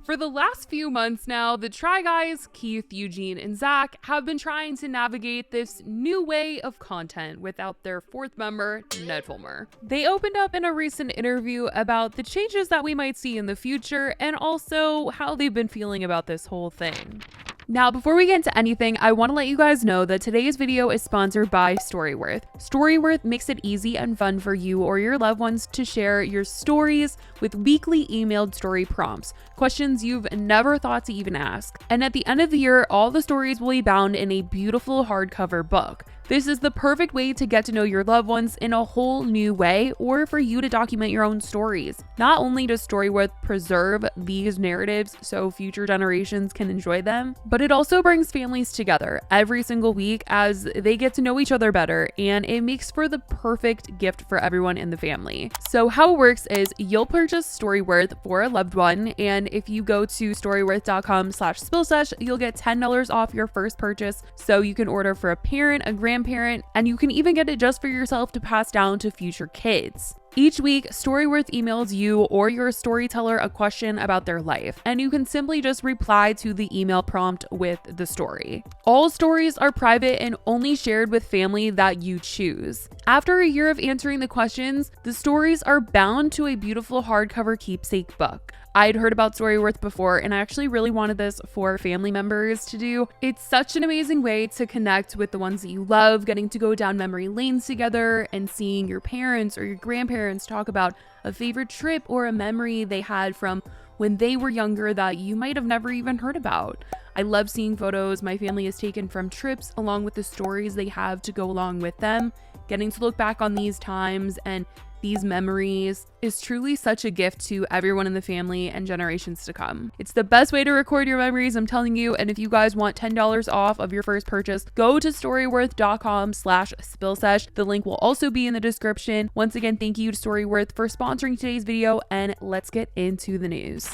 For the last few months now, the Try Guys, Keith, Eugene, and Zach, have been trying to navigate this new way of content without their fourth member, Ned Fulmer. They opened up in a recent interview about the changes that we might see in the future and also how they've been feeling about this whole thing. Now, before we get into anything, I want to let you guys know that today's video is sponsored by Storyworth. Storyworth makes it easy and fun for you or your loved ones to share your stories with weekly emailed story prompts, questions you've never thought to even ask. And at the end of the year, all the stories will be bound in a beautiful hardcover book. This is the perfect way to get to know your loved ones in a whole new way, or for you to document your own stories. Not only does Storyworth preserve these narratives so future generations can enjoy them, but it also brings families together every single week as they get to know each other better, and it makes for the perfect gift for everyone in the family. So how it works is you'll purchase Storyworth for a loved one, and if you go to storyworth.com/spillsesh, you'll get $10 off your first purchase, so you can order for a parent, a grandparent, and you can even get it just for yourself to pass down to future kids. Each week, Storyworth emails you or your storyteller a question about their life, and you can simply just reply to the email prompt with the story. All stories are private and only shared with family that you choose. After a year of answering the questions, the stories are bound to a beautiful hardcover keepsake book. I'd heard about Storyworth before, and I actually really wanted this for family members to do. It's such an amazing way to connect with the ones that you love, getting to go down memory lanes together and seeing your parents or your grandparents talk about a favorite trip or a memory they had from when they were younger that you might have never even heard about. I love seeing photos my family has taken from trips along with the stories they have to go along with them. Getting to look back on these times and these memories is truly such a gift to everyone in the family and generations to come. It's the best way to record your memories, I'm telling you. And if you guys want $10 off of your first purchase, go to storyworth.com/spillsesh. The link will also be in the description. Once again, thank you to Storyworth for sponsoring today's video, and let's get into the news.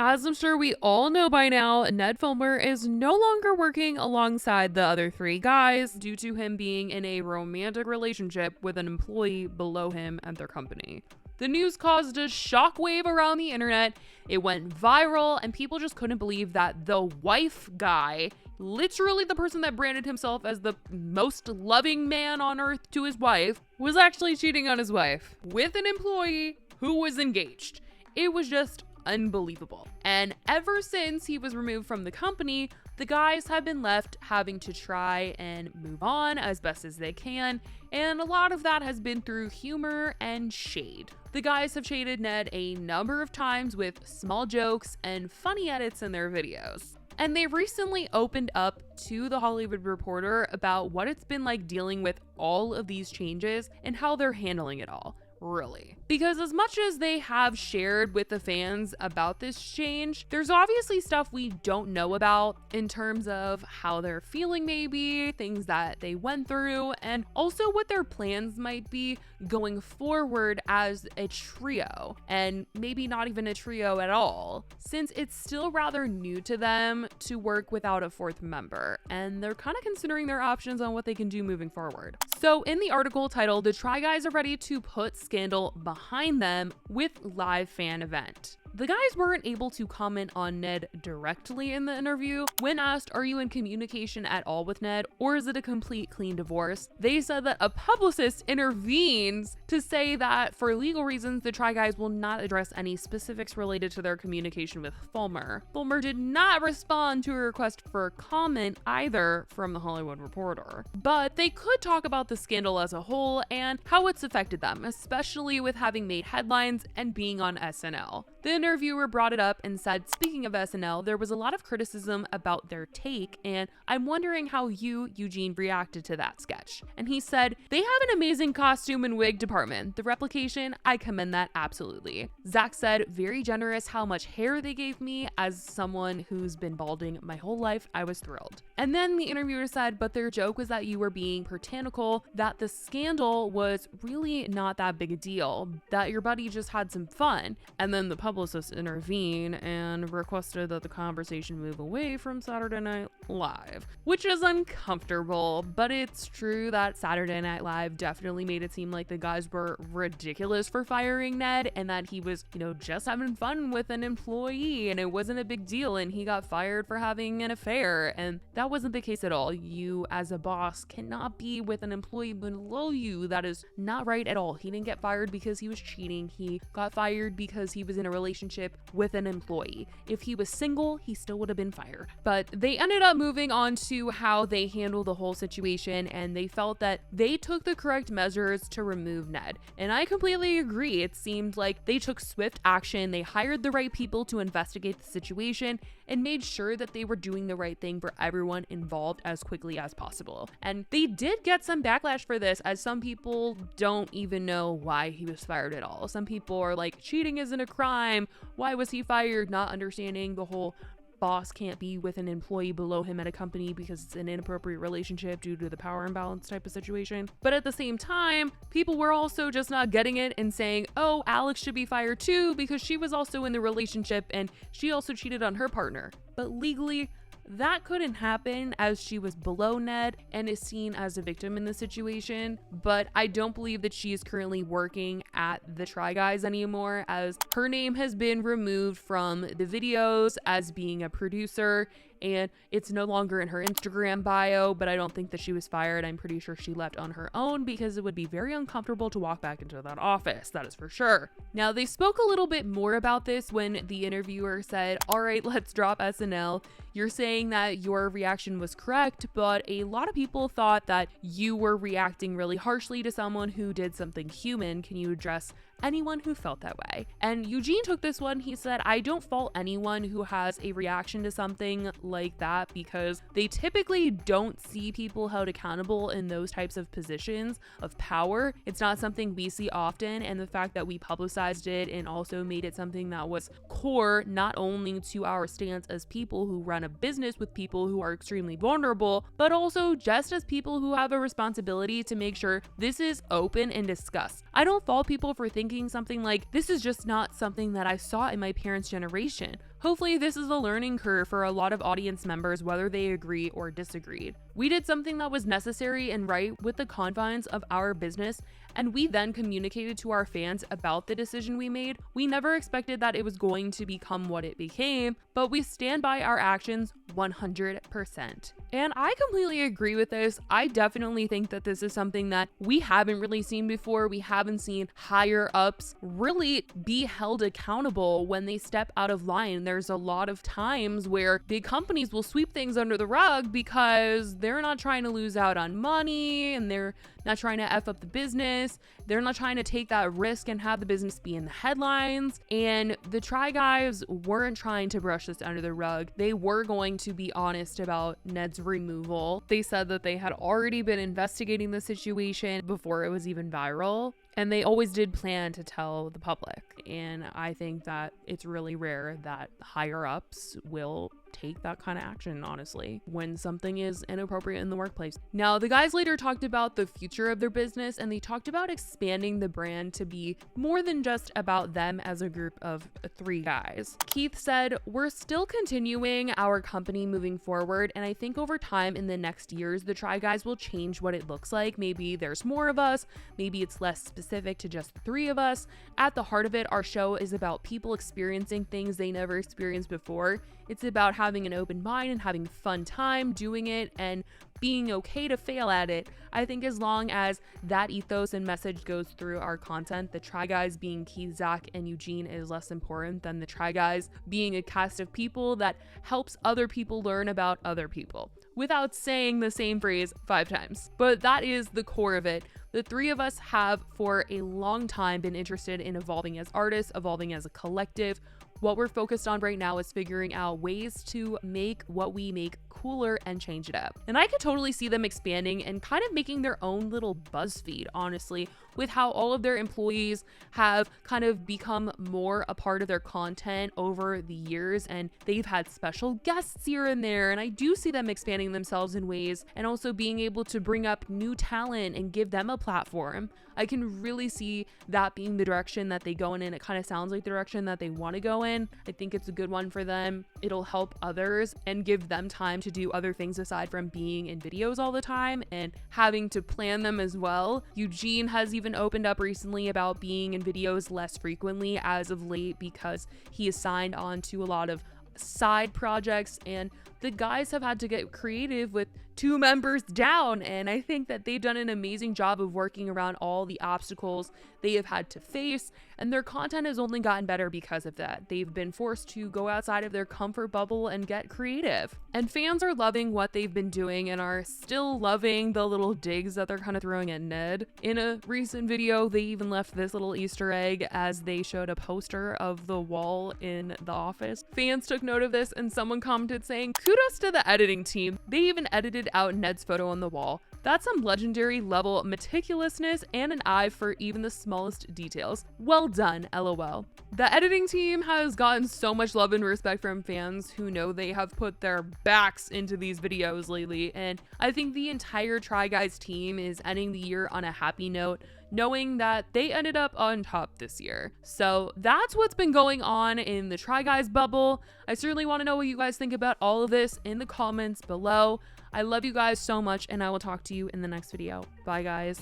As I'm sure we all know by now, Ned Fulmer is no longer working alongside the other three guys due to him being in a romantic relationship with an employee below him at their company. The news caused a shockwave around the internet. It went viral, and people just couldn't believe that the wife guy, literally the person that branded himself as the most loving man on earth to his wife, was actually cheating on his wife with an employee who was engaged. It was just unbelievable. And ever since he was removed from the company, the guys have been left having to try and move on as best as they can, and a lot of that has been through humor and shade. The guys have shaded Ned a number of times with small jokes and funny edits in their videos. And they recently opened up to The Hollywood Reporter about what it's been like dealing with all of these changes and how they're handling it all. Really. Because as much as they have shared with the fans about this change, there's obviously stuff we don't know about in terms of how they're feeling, maybe things that they went through, and also what their plans might be going forward as a trio, and maybe not even a trio at all, since it's still rather new to them to work without a fourth member, and they're kind of considering their options on what they can do moving forward. So in the article titled "The Try Guys Are Ready to Put Scandal Behind Them with Live Fan Event," the guys weren't able to comment on Ned directly in the interview. When asked, "Are you in communication at all with Ned, or is it a complete clean divorce?" they said that a publicist intervenes to say that for legal reasons, the Try Guys will not address any specifics related to their communication with Fulmer. Fulmer did not respond to a request for comment either from The Hollywood Reporter, but they could talk about the scandal as a whole and how it's affected them, especially with having made headlines and being on SNL. The interviewer brought it up and said, "Speaking of SNL, there was a lot of criticism about their take, and I'm wondering how you, Eugene, reacted to that sketch." And he said, "They have an amazing costume and wig department. The replication, I commend that absolutely." Zach said, "Very generous how much hair they gave me. As someone who's been balding my whole life, I was thrilled." And then the interviewer said, "But their joke was that you were being puritanical, that the scandal was really not that big a deal, that your buddy just had some fun." And then the publicist publicists intervene and requested that the conversation move away from Saturday Night Live, which is uncomfortable, but it's true that Saturday Night Live definitely made it seem like the guys were ridiculous for firing Ned and that he was, just having fun with an employee and it wasn't a big deal and he got fired for having an affair. And that wasn't the case at all. You, as a boss, cannot be with an employee below you. That is not right at all. He didn't get fired because he was cheating. He got fired because he was in a relationship with an employee. If he was single, he still would have been fired. But they ended up moving on to how they handled the whole situation, and they felt that they took the correct measures to remove Ned. And I completely agree. It seemed like they took swift action. They hired the right people to investigate the situation and made sure that they were doing the right thing for everyone involved as quickly as possible. And they did get some backlash for this, as some people don't even know why he was fired at all. Some people are like, cheating isn't a crime. Why was he fired? Not understanding the whole boss can't be with an employee below him at a company because it's an inappropriate relationship due to the power imbalance type of situation. But at the same time, people were also just not getting it and saying, oh, Alex should be fired too because she was also in the relationship and she also cheated on her partner. But legally, that couldn't happen as she was below Ned and is seen as a victim in the situation. But I don't believe that she is currently working at the Try Guys anymore, as her name has been removed from the videos as being a producer, and it's no longer in her Instagram bio. But I don't think that she was fired. I'm pretty sure she left on her own because it would be very uncomfortable to walk back into that office. That is for sure. Now, they spoke a little bit more about this when the interviewer said, all right, let's drop SNL. You're saying that your reaction was correct, but a lot of people thought that you were reacting really harshly to someone who did something human. Can you address anyone who felt that way? And Eugene took this one. He said, I don't fault anyone who has a reaction to something like that because they typically don't see people held accountable in those types of positions of power. It's not something we see often, and the fact that we publicized it and also made it something that was core not only to our stance as people who run a business with people who are extremely vulnerable, but also just as people who have a responsibility to make sure this is open and discussed. I don't fault people for thinking something like, this is just not something that I saw in my parents' generation. Hopefully this is a learning curve for a lot of audience members, whether they agree or disagreed. We did something that was necessary and right with the confines of our business, and we then communicated to our fans about the decision we made. We never expected that it was going to become what it became, but we stand by our actions 100%. And I completely agree with this. I definitely think that this is something that we haven't really seen before. We haven't seen higher ups really be held accountable when they step out of line. There's a lot of times where big companies will sweep things under the rug because they're not trying to lose out on money and they're not trying to F up the business. They're not trying to take that risk and have the business be in the headlines. And the Try Guys weren't trying to brush this under the rug. They were going to be honest about Ned's removal. They said that they had already been investigating the situation before it was even viral. And they always did plan to tell the public. And I think that it's really rare that higher ups will take that kind of action, honestly, when something is inappropriate in the workplace. Now, the guys later talked about the future of their business, and they talked about expanding the brand to be more than just about them as a group of 3 guys. Keith said, we're still continuing our company moving forward, and I think over time in the next years, the Try Guys will change what it looks like. Maybe there's more of us, maybe it's less specific to just 3 of us. At the heart of it, our show is about people experiencing things they never experienced before. It's about having an open mind and having fun time doing it and being okay to fail at it. I think as long as that ethos and message goes through our content, the Try Guys being Keith, Zach, and Eugene is less important than the Try Guys being a cast of people that helps other people learn about other people, without saying the same phrase 5 times. But that is the core of it. The 3 of us have for a long time been interested in evolving as artists, evolving as a collective. What we're focused on right now is figuring out ways to make what we make cooler and change it up. And I could totally see them expanding and kind of making their own little BuzzFeed, honestly, with how all of their employees have kind of become more a part of their content over the years, and they've had special guests here and there. And I do see them expanding themselves in ways and also being able to bring up new talent and give them a platform. I can really see that being the direction that they go in, and it kind of sounds like the direction that they want to go in. I think it's a good one for them. It'll help others and give them time to do other things aside from being in videos all the time and having to plan them as well. Eugene has even opened up recently about being in videos less frequently as of late because he is signed on to a lot of side projects, and the guys have had to get creative with 2 members down, and I think that they've done an amazing job of working around all the obstacles they have had to face, and their content has only gotten better because of that. They've been forced to go outside of their comfort bubble and get creative, and fans are loving what they've been doing and are still loving the little digs that they're kind of throwing at Ned. In a recent video, they even left this little Easter egg as they showed a poster of the wall in the office. Fans took note of this, and someone commented saying, "Kudos to the editing team. They even edited out Ned's photo on the wall. That's some legendary level meticulousness and an eye for even the smallest details. Well done, LOL." The editing team has gotten so much love and respect from fans who know they have put their backs into these videos lately, and I think the entire Try Guys team is ending the year on a happy note, knowing that they ended up on top this year. So that's what's been going on in the Try Guys bubble. I certainly want to know what you guys think about all of this in the comments below. I love you guys so much, and I will talk to you in the next video. Bye, guys.